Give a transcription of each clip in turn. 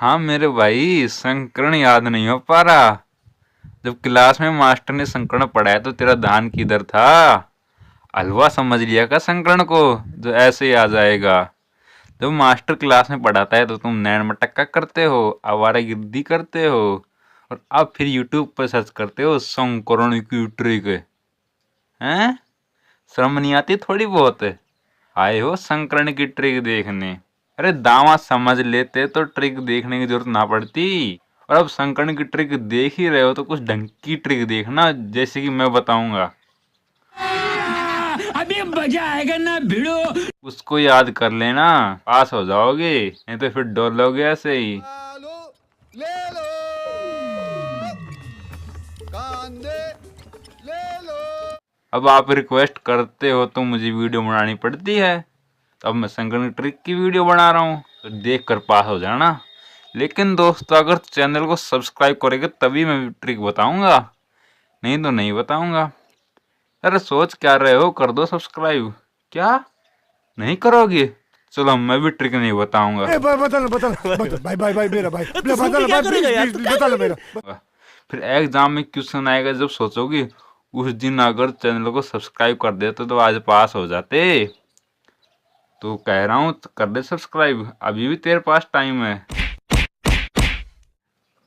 हाँ मेरे भाई, संकरण याद नहीं हो पा रहा। जब क्लास में मास्टर ने संकरण पढ़ाया तो तेरा ध्यान किधर था? हलवा समझ लिया का संकरण को, जो ऐसे ही आ जाएगा। जब मास्टर क्लास में पढ़ाता है तो तुम नैन मटक्का करते हो, आवारागर्दी करते हो, और अब फिर यूट्यूब पर सर्च करते हो संकरण की ट्रिक। हैं? शर्म नहीं आती थोड़ी बहुत? आए हो संकरण की ट्रिक देखने? अरे दामाद समझ लेते तो ट्रिक देखने की जरूरत ना पड़ती। और अब संकरण की ट्रिक देख ही रहे हो तो कुछ ढंग की ट्रिक देखना, जैसे कि मैं बताऊंगा। अभी मजा आएगा ना भिड़ो। उसको याद कर लेना, पास हो जाओगे, नहीं तो फिर डोलोगे ऐसे ही। लो, ले लो, कांदे ले लो। अब आप रिक्वेस्ट करते हो तो मुझे वीडियो बनानी पड़ती है। तो अब मैं संकरण की ट्रिक की वीडियो बना रहा हूँ, तो देख कर पास हो जाना। लेकिन दोस्तों, अगर चैनल को सब्सक्राइब करोगे तभी मैं ट्रिक बताऊंगा, नहीं तो नहीं बताऊंगा। अरे सोच क्या रहे हो, कर दो सब्सक्राइब। क्या नहीं करोगे? चलो मैं भी ट्रिक नहीं बताऊंगा। बता लो, भाई भाई भाई मेरा भाई, तू सो के क्या करेगा यार? तू क्या बता लो करेगा? मेरा। फिर एग्जाम में क्वेश्चन आएगा जब सोचोगे, उस दिन अगर चैनल को सब्सक्राइब कर देते तो आज पास हो जाते। तो कह रहा हूँ कर दे सब्सक्राइब, अभी भी तेरे पास टाइम है।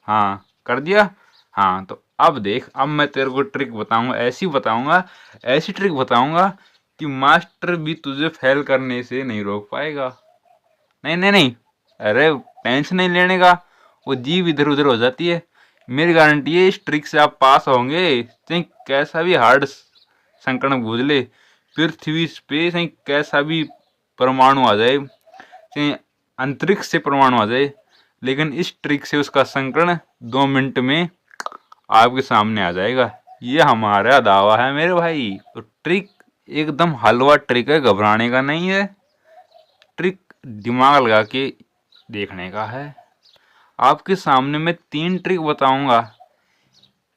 हाँ कर दिया। हाँ तो अब देख, अब मैं तेरे को ट्रिक बताऊंगा, ऐसी बताऊंगा, ऐसी ट्रिक बताऊंगा कि मास्टर भी तुझे फेल करने से नहीं रोक पाएगा। नहीं नहीं नहीं, अरे टेंशन नहीं लेने का, वो जीव इधर उधर हो जाती है। मेरी गारंटी है इस ट्रिक से आप पास होंगे, चाहे कैसा भी हार्ड संकट बूझ ले। पृथ्वी पे चाहे कैसा भी परमाणु आ जाए, चाहे अंतरिक्ष से परमाणु आ जाए, लेकिन इस ट्रिक से उसका संकरण 2 मिनट में आपके सामने आ जाएगा। ये हमारा दावा है मेरे भाई। तो ट्रिक एकदम हलवा ट्रिक है, घबराने का नहीं है। ट्रिक दिमाग लगा के देखने का है। आपके सामने मैं 3 ट्रिक बताऊंगा,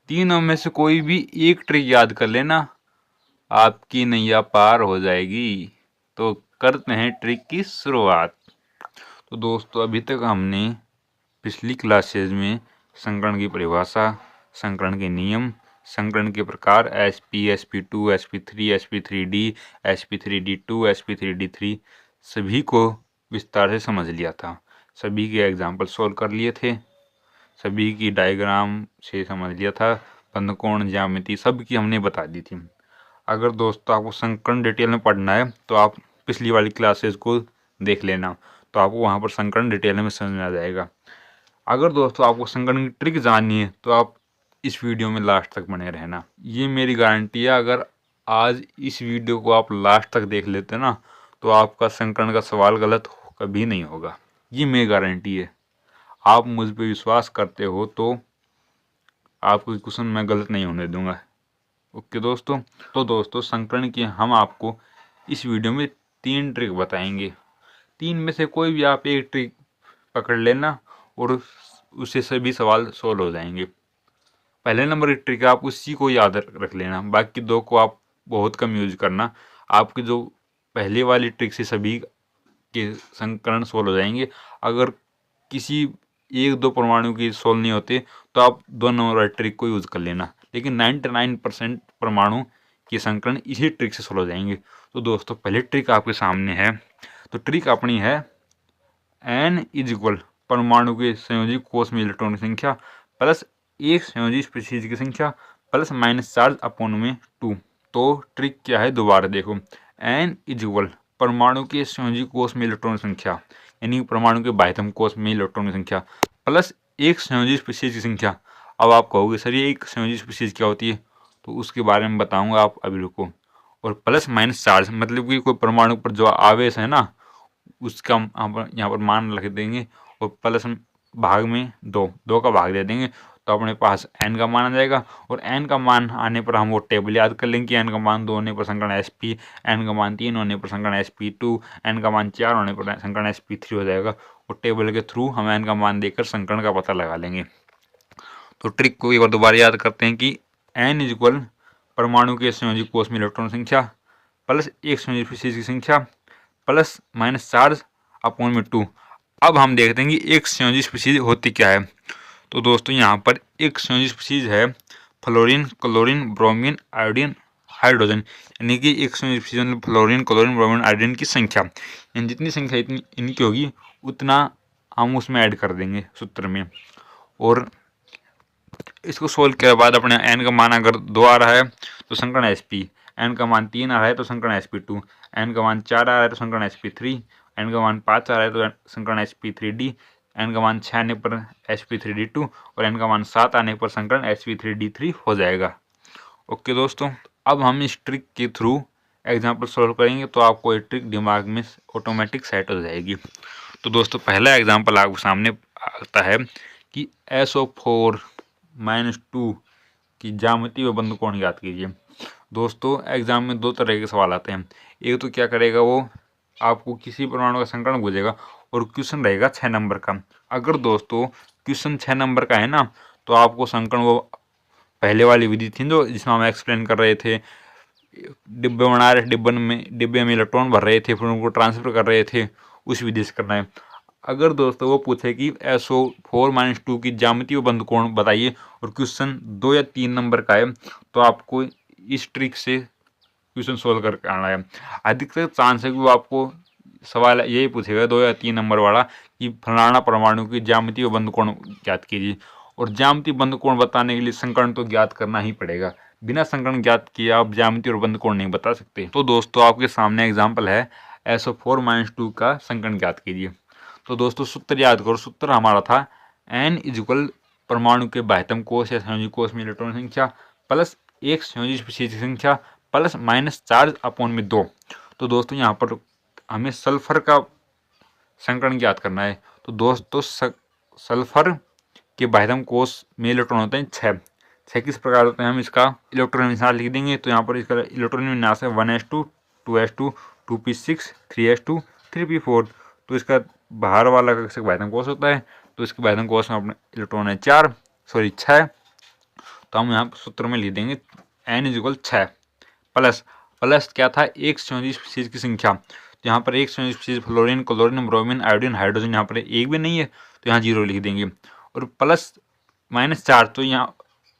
तीनों में से कोई भी एक ट्रिक याद कर लेना, आपकी नैया पार हो जाएगी। तो करते हैं ट्रिक की शुरुआत। तो दोस्तों, अभी तक हमने पिछली क्लासेज में संकरण की परिभाषा, संकरण के नियम, संकरण के प्रकार SP, SP2, SP3, SP3D, SP3D2, SP3D3 सभी को विस्तार से समझ लिया था। सभी के एग्जाम्पल सॉल्व कर लिए थे, सभी की डायग्राम से समझ लिया था, बंधकोण ज्यामिति सबकी हमने बता दी थी। अगर दोस्तों आपको संकरण डिटेल में पढ़ना है तो आप पिछली वाली क्लासेस को देख लेना, तो आपको वहाँ पर संकरण डिटेल में समझ में आ जाएगा। अगर दोस्तों आपको संकरण की ट्रिक जाननी है तो आप इस वीडियो में लास्ट तक बने रहना, ये मेरी गारंटी है। अगर आज इस वीडियो को आप लास्ट तक देख लेते ना, तो आपका संकरण का सवाल गलत कभी नहीं होगा, ये मेरी गारंटी है। आप मुझ पर विश्वास करते हो तो आपको क्वेश्चन मैं गलत नहीं होने दूंगा। ओके दोस्तों, तो दोस्तों संकरण की हम आपको इस वीडियो में 3 ट्रिक बताएंगे। 3 में से कोई भी आप एक ट्रिक पकड़ लेना और उससे सभी सवाल सोल्व हो जाएंगे। पहले नंबर की ट्रिक आप उसी को याद रख लेना, बाकी 2 को आप बहुत कम यूज करना। आपकी जो पहले वाली ट्रिक से सभी के संकरण सोल्व हो जाएंगे। अगर किसी 1-2 परमाणु की सोल्व नहीं होते तो आप 2 नंबर वाली ट्रिक को यूज़ कर लेना, लेकिन 99% परमाणु के संकरण इसी ट्रिक से सोल्व हो जाएंगे। तो दोस्तों पहली ट्रिक आपके सामने है। तो ट्रिक अपनी है n इज इक्वल परमाणु के संयोजी कोष में इलेक्ट्रॉन की संख्या प्लस एक संयोजी स्पीशीज की संख्या प्लस माइनस चार्ज अपॉन में 2। तो ट्रिक क्या है, दोबारा देखो। n इज इक्वल परमाणु के संयोजी कोष में इलेक्ट्रॉन की संख्या, यानी परमाणु के बाह्यतम कोष में इलेक्ट्रॉन की संख्या प्लस एक संयोजी स्पीशीज की संख्या। अब आप कहोगे सर ये एक संयोजी स्पीशीज क्या होती है, तो उसके बारे में बताऊंगा, आप अभी रुको। और प्लस माइनस चार्ज मतलब कि कोई परमाणु पर जो आवेश है ना, उसका हम यहाँ पर मान रख देंगे और प्लस भाग में 2 का भाग दे देंगे, तो अपने पास n का मान आ जाएगा। और n का मान आने पर हम वो टेबल याद कर लेंगे कि n का मान 2 होने पर संकरण SP, n का मान 3 होने पर संकरण SP2, n का मान 4 होने पर संकरण SP3 हो जाएगा। और टेबल के थ्रू हम n का मान देकर संकरण का पता लगा लेंगे। तो ट्रिक को एक बार दोबारा याद करते हैं कि n इज इक्वल परमाणु के संयोजी कोष में इलेक्ट्रॉन संख्या प्लस एक संयोजी स्पीशीज की संख्या प्लस माइनस चार्ज अपॉन में 2। अब हम देखते हैं कि एक संयोजी स्पीशीज होती क्या है। तो दोस्तों यहाँ पर एक संयोजी स्पीशीज है fluorine, chlorine, bromine, iodine, hydrogen. यानी कि एक संयोजी स्पीशीज मतलब फ्लोरीन, क्लोरीन, ब्रोमीन, आयोडीन की संख्या, यानी जितनी संख्या इतनी इनकी होगी उतना हम उसमें ऐड कर देंगे सूत्र में। और इसको सोल्व के बाद अपने एन का मान अगर 2 आ रहा है तो संकरण sp, एन का मान 3 आ रहा है तो संकरण sp2, एन का मान 4 आ रहा है तो संकरण sp3, एन का मान 5 आ रहा है तो संकरण sp3d, एन का मान 6 आने पर sp3d2 और एन का मान 7 आने पर संकरण sp3d3 हो जाएगा। ओके दोस्तों, अब हम इस ट्रिक के थ्रू एग्जाम्पल सॉल्व करेंगे तो आपको ये ट्रिक दिमाग में ऑटोमेटिक सेट हो जाएगी। तो दोस्तों पहला एग्जाम्पल आपके सामने आता है कि SO4 -2 की ज्यामिति व बंद कोण ज्ञात कीजिए। दोस्तों एग्जाम में 2 तरह के सवाल आते हैं। एक तो क्या करेगा, वो आपको किसी परमाणु का संकरण पूछेगा और क्वेश्चन रहेगा 6 नंबर का। अगर दोस्तों क्वेश्चन 6 नंबर का है ना, तो आपको संकरण वो पहले वाली विधि थी जो जिसमें हम एक्सप्लेन कर रहे थे, डिब्बे बना रहे, डिब्बे में इलेक्ट्रॉन भर रहे थे, फिर उनको ट्रांसफर कर रहे थे, उस विधि से करना है। अगर दोस्तों वो पूछे कि SO4 -2 की ज्यामितीय बंद कोण बताइए और क्वेश्चन 2 या 3 नंबर का है, तो आपको इस ट्रिक से क्वेश्चन सोल्व करके आना है। अधिकतर चांस है कि वो आपको सवाल यही पूछेगा 2 या 3 नंबर वाला कि फलाना परमाणु की ज्यामितीय बंद कोण ज्ञात कीजिए। और ज्यामितीय बंद कोण बताने के लिए संकरण तो ज्ञात करना ही पड़ेगा। बिना संकरण ज्ञात किए आप ज्यामितीय और बंद कोण नहीं बता सकते। तो दोस्तों आपके सामने एग्जाम्पल है SO4 -2 का संकरण ज्ञात कीजिए। तो दोस्तों सूत्र याद करो, सूत्र हमारा था n इक्वल परमाणु के बाह्यतम कोश या संयोजी कोश में इलेक्ट्रॉन संख्या प्लस एक संयोजी स्पीशीज की संख्या प्लस माइनस चार्ज अपॉन में 2। तो दोस्तों यहाँ पर हमें सल्फर का संकरण ज्ञात करना है। तो दोस्तों सल्फर के बाह्यतम कोश में इलेक्ट्रॉन होते हैं 6 किस प्रकार होते हैं, हम इसका इलेक्ट्रॉन विन्यास लिख देंगे। तो यहाँ पर इसका इलेक्ट्रॉन विन्यास है 1s2 2s2 2p6 3s2 3p4। तो इसका बाहर वाला कक्षक बाह्यतम कोश होता है, तो इसके बाह्यतम कोश में अपने इलेक्ट्रॉन है 6। तो हम यहाँ सूत्र में लिख देंगे n इक्वल 6 प्लस क्या था, एक संयोजी स्पीशीज की संख्या। तो यहाँ पर एक संयोजी species fluorine, chlorine, bromine, iodine, hydrogen, यहाँ पर एक भी नहीं है तो यहाँ 0 लिख देंगे। और प्लस -4, तो यहाँ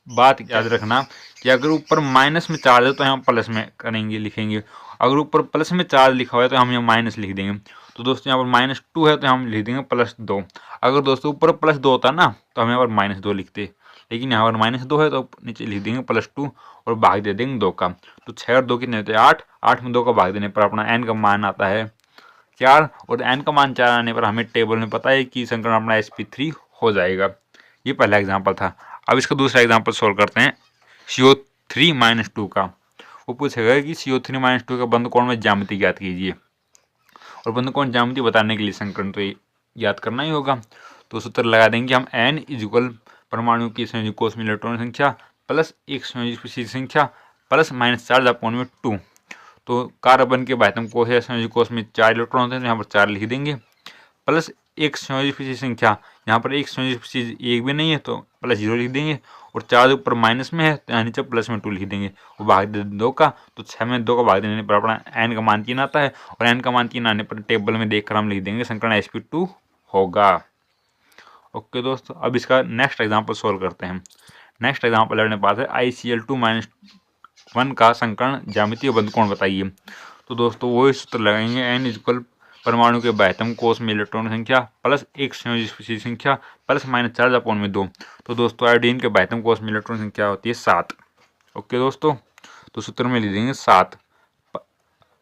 बात याद रखना कि अगर ऊपर माइनस में चार्ज है तो यहाँ प्लस में करेंगे, लिखेंगे। अगर ऊपर प्लस में चार्ज लिखा हुआ है तो हम यहाँ माइनस लिख देंगे। तो दोस्तों यहाँ पर -2 है तो हम लिख देंगे +2। अगर दोस्तों ऊपर +2 होता ना तो हम यहाँ पर -2 लिखते, लेकिन यहाँ पर -2 है तो नीचे लिख देंगे +2 और भाग दे देंगे 2 का। तो 6 और 2 कितने होते हैं 8 में 2 का भाग देने पर अपना n का मान आता है 4 और n का मान 4 आने पर हमें टेबल में पता है कि संकरण अपना sp3 हो जाएगा। ये पहला एग्जाम्पल था। अब इसका दूसरा एग्जाम्पल सोल्व करते हैं CO3 -2 का। वो पूछेगा कि CO3 -2 का बंद कोण में ज्यामिति ज्ञात कीजिए। और बंद कोण ज्यामिति बताने के लिए संकरण तो याद करना ही होगा। तो सूत्र लगा देंगे हम n इक्वल परमाणु की संयोजी कोश में इलेक्ट्रॉन संख्या प्लस एक संयोजी स्पीशीज संख्या प्लस -4 अपॉन में 2। तो कार्बन के बाह्यतम कोश या संयोजी कोश में 4 इलेक्ट्रॉन होते हैं, तो यहाँ पर 4 लिख देंगे प्लस एक संयोजी स्पीशीज संख्या। यहाँ पर एक संयोजी स्पीशीज एक भी नहीं है तो +0 लिख देंगे। और 4 ऊपर माइनस में है तो यहाँ नीचे प्लस में 2 लिख देंगे। वो भाग दे 2 का, तो 6 में 2 का भाग देने पर अपना n का मान 3 आता है और n का मान 3 आने पर टेबल में देखकर हम लिख देंगे संकरण sp2 होगा। ओके दोस्तों, अब इसका नेक्स्ट एग्जाम्पल सोल्व करते हैं। नेक्स्ट एग्जाम्पल अपने पास है ICl2 -1 का संकरण ज्यामितीय बंद कोण बताइए। तो दोस्तों वही सूत्र लगाएंगे n इक्वल परमाणु के बाह्यतम कोश में इलेक्ट्रॉन संख्या प्लस एक संयोजी स्पीशीज संख्या प्लस -4 अपॉन में 2। तो दोस्तों आयोडीन के बाह्यतम कोश में इलेक्ट्रॉन संख्या होती है 7। ओके दोस्तों, तो सूत्र में लिख देंगे 7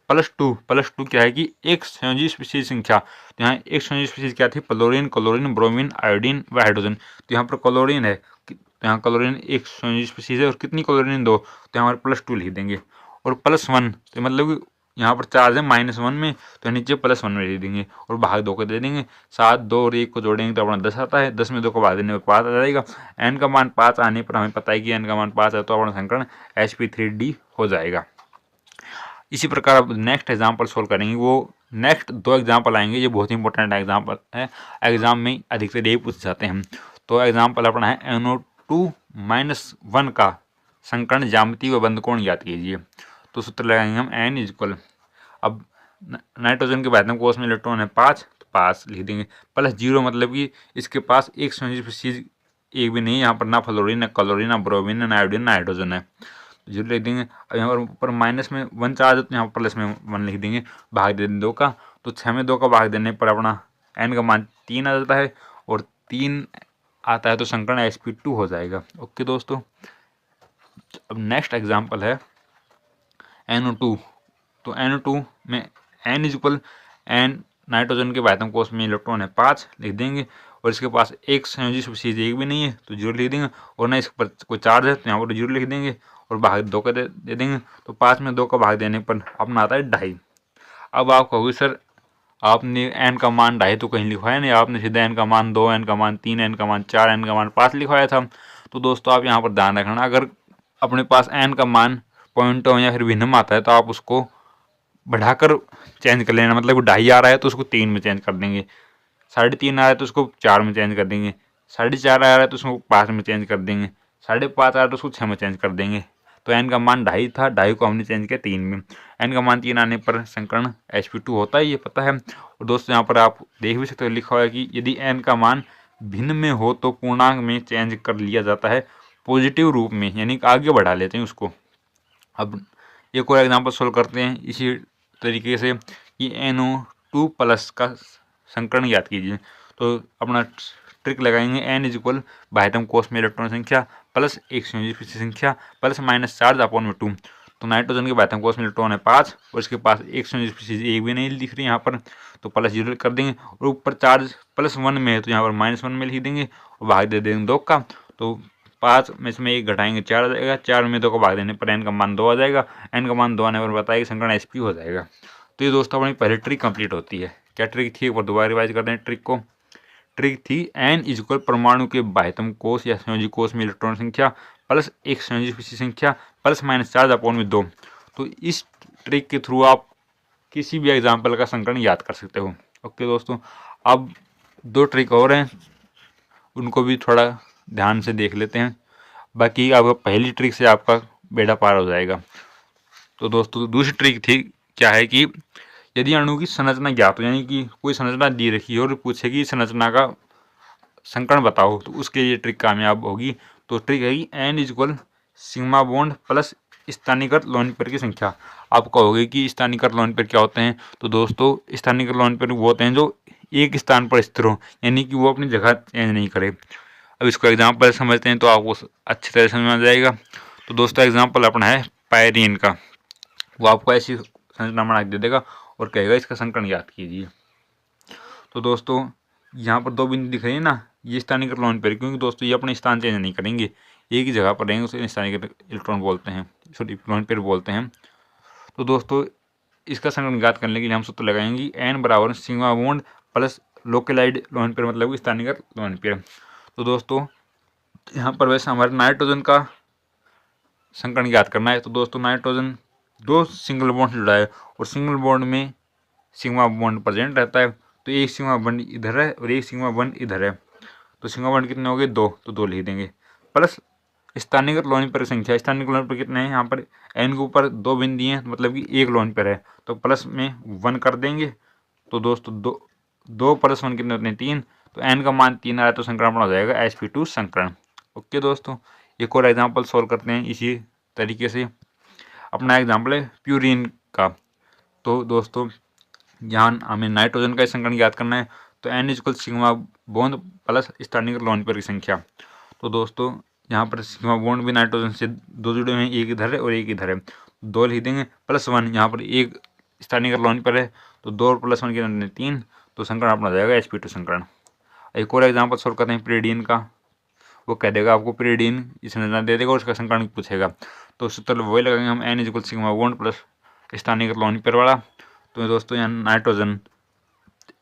+2 क्या है कि एक संयोजी स्पीशीज संख्या। तो यहाँ एक संयोजी स्पीशीज क्या थी, फ्लोरीन, क्लोरीन, ब्रोमीन, आयोडीन व हाइड्रोजन। तो यहाँ पर क्लोरीन है, तो यहाँ क्लोरीन एक संयोजी स्पीशीज है और कितनी क्लोरीन 2, तो यहाँ पर +2 लिख देंगे। और +1 तो मतलब यहाँ पर चार्ज है -1 में तो नीचे +1 में लिख देंगे और भाग 2 को दे देंगे। 7 2 और 1 को जोड़ेंगे तो अपना 10 आता है। 10 में 2 को भाग देने पर 5 आ जाएगा। n का मान 5 आने पर हमें पता है कि n का मान 5 है तो अपना संकरण sp3d हो जाएगा। इसी प्रकार अब नेक्स्ट एग्जाम्पल सोल्व करेंगे। वो नेक्स्ट 2 एग्जाम्पल आएंगे, ये बहुत इंपॉर्टेंट एग्जाम्पल है, एग्जाम में अधिकतर यही पूछ जाते हैं। तो एग्जाम्पल अपना है NO2 -1 का संकरण ज्यामिति व बंद कोण ज्ञात कीजिए। तो सूत्र लगाएंगे हम n इक्वल, अब नाइट्रोजन के बाह्यतम कोश में इलेक्ट्रॉन है 5, तो पास लिख देंगे। प्लस 0 मतलब कि इसके पास एक संयोजी चीज एक भी नहीं है, यहाँ पर ना फ्लोरीन ना क्लोरीन ना ब्रोमीन ना आयोडीन ना हाइड्रोजन है, 0 लिख देंगे। और यहाँ पर ऊपर माइनस में 1 चार्ज है तो यहाँ पर प्लस में 1 लिख देंगे, भाग दे देंगे 2 का, तो 6 में 2 का भाग देने पर अपना n का मान 3 आ जाता है और 3 आता है तो संकरण sp2 हो जाएगा। ओके दोस्तों, अब नेक्स्ट एग्जाम्पल है NO2। तो NO2 में N इक्वल N नाइट्रोजन के बाइटम कोष में इलेक्ट्रॉन है 5 लिख देंगे और इसके पास एक संयोजी स्पीशीज एक भी नहीं है तो 0 लिख देंगे और ना इस पर कोई चार्ज है तो यहाँ पर 0 लिख देंगे और भाग 2 का दे देंगे, तो 5 में 2 का भाग देने पर अपना आता है 2.5। अब आप कहोगे सर आपने n का मान 2.5 तो कहीं लिखवाया नहीं, आपने सीधा n का मान 2, n का मान 3, n का मान 4, n का मान 5 लिखवाया था। तो दोस्तों आप यहाँ पर ध्यान रखना, अगर अपने पास n का मान पॉइंट या फिर भिन्नम आता है तो आप उसको बढ़ाकर चेंज कर लेना, मतलब 2.5 आ रहा है तो उसको 3 में चेंज कर देंगे, 3.5 आ रहा है तो उसको 4 में चेंज कर देंगे, 4.5 आ रहा है तो उसको 5 में चेंज कर देंगे, 5.5 आ रहा है तो उसको 6 में चेंज कर देंगे। तो n का मान 2.5 था, 2.5 को हमने चेंज किया 3 में, n का मान 3 आने पर संकरण sp2 होता है, ये पता है। और दोस्तों यहाँ पर आप देख भी सकते हो लिखा हुआ है कि यदि n का मान भिन्न में हो तो पूर्णांक में चेंज कर लिया जाता है पॉजिटिव रूप में, यानी आगे बढ़ा लेते हैं उसको। अब एक और एग्जाम्पल सोल्व करते हैं इसी तरीके से कि NO2 प्लस का संकरण याद कीजिए। तो अपना ट्रिक लगाएंगे, n इक्वल बाह्यतम कोष में इलेक्ट्रॉन संख्या प्लस एक संयोजी संख्या प्लस माइनस चार्ज अपॉन में 2। तो नाइट्रोजन के बाह्यतम कोष में इलेक्ट्रॉन है 5 और इसके पास एक संयोजी एक भी नहीं दिख रही यहाँ पर, तो प्लस 0 कर देंगे और ऊपर चार्ज प्लस 1 में है तो यहाँ पर -1 में लिख देंगे और भाग दे देंगे 2 का, तो 5 में इसमें 1 घटाएंगे 4 आ जाएगा, 4 में 2 का भाग देने पर n का मान 2 आ जाएगा, n का मान 2 आने पर बताया कि संकरण sp हो जाएगा। तो ये दोस्तों अपनी पहली ट्रिक कंप्लीट होती है। क्या ट्रिक थी, एक बार दोबारा रिवाइज कर दें ट्रिक को। ट्रिक थी n इक्वल परमाणु के बाह्यतम कोष या संयोजी कोष में इलेक्ट्रॉन संख्या प्लस एक संयोजी स्पीशीज संख्या प्लस माइनस चार्ज अपॉन में 2। तो इस ट्रिक के थ्रू आप किसी भी एग्जाम्पल का संकरण याद कर सकते हो। ओके दोस्तों, अब 2 ट्रिक और हैं, उनको भी थोड़ा ध्यान से देख लेते हैं, बाकी आपका पहली ट्रिक से आपका बेड़ा पार हो जाएगा। तो दोस्तों दूसरी ट्रिक थी क्या है कि यदि अणु की संरचना ज्ञात हो, यानी कि कोई संरचना दी रखी है और पूछेगी संरचना का संकरण बताओ, तो उसके लिए ट्रिक कामयाब होगी। तो ट्रिक है कि n equal sigma bond plus स्थानीयकृत लोन पेयर की संख्या। आप कहोगे कि स्थानीयकृत लोन पेयर क्या होते हैं, तो दोस्तों स्थानीयकृत लोन पेयर वो होते हैं जो एक स्थान पर स्थिर हो, यानी कि वो अपनी जगह चेंज नहीं करे। अब इसको एग्जाम्पल समझते हैं तो आपको अच्छी तरह समझ में आ जाएगा। तो दोस्तों एग्जाम्पल अपना है पायरीन का, वो आपको ऐसी संरचना बना के दे देगा और कहेगा इसका संकरण याद कीजिए। तो दोस्तों यहाँ पर 2 बिंदु दिख रही है ना, ये स्थानीयकृत लोन पेयर, क्योंकि दोस्तों ये अपने स्थान चेंज नहीं करेंगे, एक ही जगह पर रहेंगे, उसे स्थानीयकृत इलेक्ट्रॉन बोलते हैं, सॉरी लोन पेयर बोलते हैं। तो दोस्तों इसका संकरण याद करने के लिए हम सूत्र लगाएंगे n बराबर sigma bond plus localized lone pair, मतलब कि स्थानीयकृत लोन पेयर। तो दोस्तों यहाँ पर वैसे हमारे नाइट्रोजन का संकरण याद करना है। तो दोस्तों नाइट्रोजन 2 सिंगल बॉन्ड से जुड़ा है और सिंगल बॉन्ड में सिग्मा बॉन्ड प्रेजेंट रहता है, तो एक सिग्मा बॉन्ड इधर है और एक सिग्मा बॉन्ड इधर है, तो सिग्मा बॉन्ड कितने हो गए 2, तो 2 लिख देंगे प्लस स्थानीयकृत लोन पेयर संख्या। स्थानीयकृत लोन पेयर कितने हैं, यहाँ पर n के ऊपर 2 बिंदु हैं, मतलब कि एक लोन पेयर है, तो प्लस में 1 कर देंगे। तो दोस्तों 2 प्लस 1 कितने होते हैं 3, तो n का मान 3 आया तो संकरण हो जाएगा sp2 संकरण। ओके दोस्तों, एक और एग्जाम्पल सोल्व करते हैं इसी तरीके से। अपना एग्जाम्पल है प्यूरिन का। तो दोस्तों यहाँ हमें नाइट्रोजन का संकरण याद करना है, तो n equal sigma bond plus स्थानीयकृत लोन पेयर की संख्या। तो दोस्तों यहाँ पर सिग्मा बॉन्ड भी नाइट्रोजन से 2 जुड़े हुए हैं, एक इधर है और एक इधर है, 2 लिख देंगे प्लस 1, यहाँ पर एक स्थानीयकृत लोन पेयर है, तो 2 प्लस 1 के 3, तो संकरण अपना जाएगा sp2 संकरण। एक और एग्जाम्पल सोल्व करते हैं पीरियडिन का। वो कह देगा आपको पीरियडिन इस संरचना दे देगा और उसका संकरण पूछेगा, तो सूत्र वही लगाएंगे हम n equal sigma bond plus स्थानीयकृत लोन पेयर वाला। तो दोस्तों यहाँ नाइट्रोजन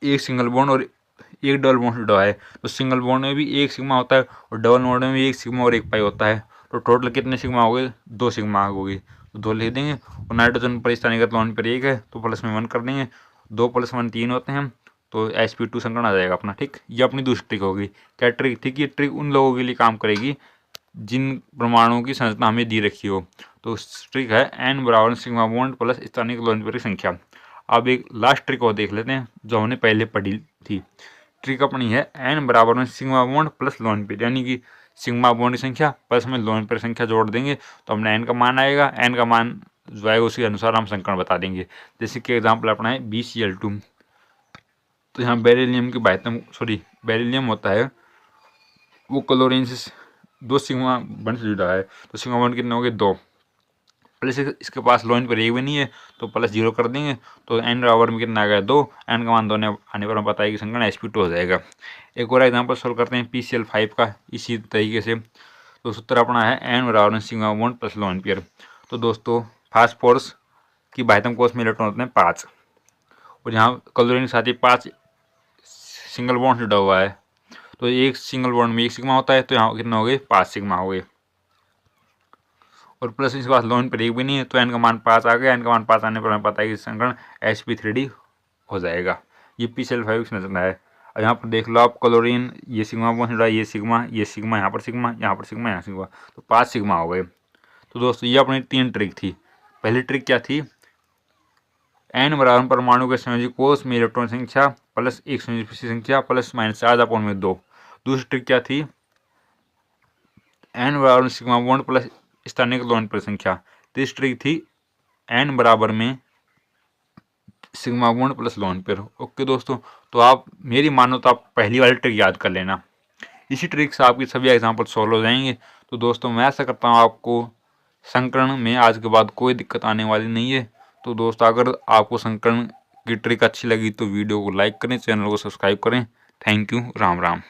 एक सिंगल बॉन्ड और एक डबल बॉन्ड जुड़ा है, तो सिंगल बॉन्ड में भी एक सिग्मा होता है और डबल बॉन्ड में भी एक सिग्मा और एक पाई होता है, तो टोटल कितने सिग्मा हो गए 2 सिग्मा हो गई, तो 2 लिख देंगे। और नाइट्रोजन पर स्थानीयकृत लोन पेयर 1 है तो प्लस में 1 कर देंगे, 2 प्लस 1 3 होते हैं, तो sp2 संकरण आ जाएगा अपना। ठीक, ये अपनी दूसरी ट्रिक होगी। क्या ट्रिक थी कि ये ट्रिक उन लोगों के लिए काम करेगी जिन परमाणुओं की संरचना हमें दी रखी हो। तो ट्रिक है n बराबर सिग्मा बॉन्ड प्लस स्थानीयकृत लोन पेयर की संख्या। अब एक लास्ट ट्रिक और देख लेते हैं जो हमने पहले पढ़ी थी। ट्रिक अपनी है n बराबर में sigma bond plus lone pair, यानी कि सिग्मा बॉन्ड की संख्या प्लस में लोन पेयर संख्या जोड़ देंगे तो हमने n का मान आएगा, n का मान जो आएगा उसी अनुसार हम संकरण बता देंगे। जैसे कि एग्जाम्पल अपना है BCl2, तो यहाँ बेरिलियम की बेरिलियम होता है वो क्लोरीन से 2 सिग्मा बॉन्ड से जुड़ा है, तो सिग्मा बॉन्ड कितने हो गए 2, प्लस इसके पास लोन पर एक भी नहीं है तो प्लस 0 कर देंगे तो n बराबर में कितना आ गया 2, n का मान 2 आने पर हम बताएंगे कि संकरण sp2 हो जाएगा। एक और एग्जांपल सोल्व करते हैं PCl5 का इसी तरीके से। तो सूत्र अपना है n बराबर में sigma bond plus lone pair. तो दोस्तों फास्फोरस की बाह्यतम कोश में इलेक्ट्रॉन होते हैं 5 और यहाँ क्लोरीन के साथ ही 5 सिंगल बॉन्ड जुड़ा हुआ है, तो एक सिंगल बॉन्ड में 1 सिग्मा होता है तो यहाँ कितना हो गए 5 सिग्मा हो गए, और प्लस इसके पास लोन पर एक भी नहीं है तो n का मान 5 आ गया। n का मान 5 आने पर हमें पता है कि संकरण sp3d हो जाएगा। ये PCl5 से नजर है। और यहाँ पर देख लो आप क्लोरीन ये सिग्मा बॉन्ड जुड़ा है, ये सिग्मा यहाँ पर सिग्मा, यहाँ पर सिग्मा, यहाँ सिग्मा, तो 5 सिग्मा हो गए। तो दोस्तों ये अपनी 3 ट्रिक थी। पहली ट्रिक क्या थी, n बराबर परमाणु के संयोजी कोष में इलेक्ट्रॉन संख्या प्लस एक संयोजी संख्या प्लस माइनस 4/2। दूसरी ट्रिक क्या थी, n बराबर सिग्मा बॉन्ड प्लस स्थानिक लोन पर संख्या। तीसरी ट्रिक थी n बराबर में sigma bond plus lone pair. Okay दोस्तों, तो आप मेरी मानो तो आप पहली वाली ट्रिक याद कर लेना, इसी ट्रिक से आपकी सभी एग्जाम्पल सॉल्व हो जाएंगे। तो दोस्तों मैं ऐसा करता हूँ आपको संकरण में आज के बाद कोई दिक्कत आने वाली नहीं है। तो दोस्तों अगर आपको संकरण की ट्रिक अच्छी लगी तो वीडियो को लाइक करें, चैनल को सब्सक्राइब करें। Thank you, Ram Ram.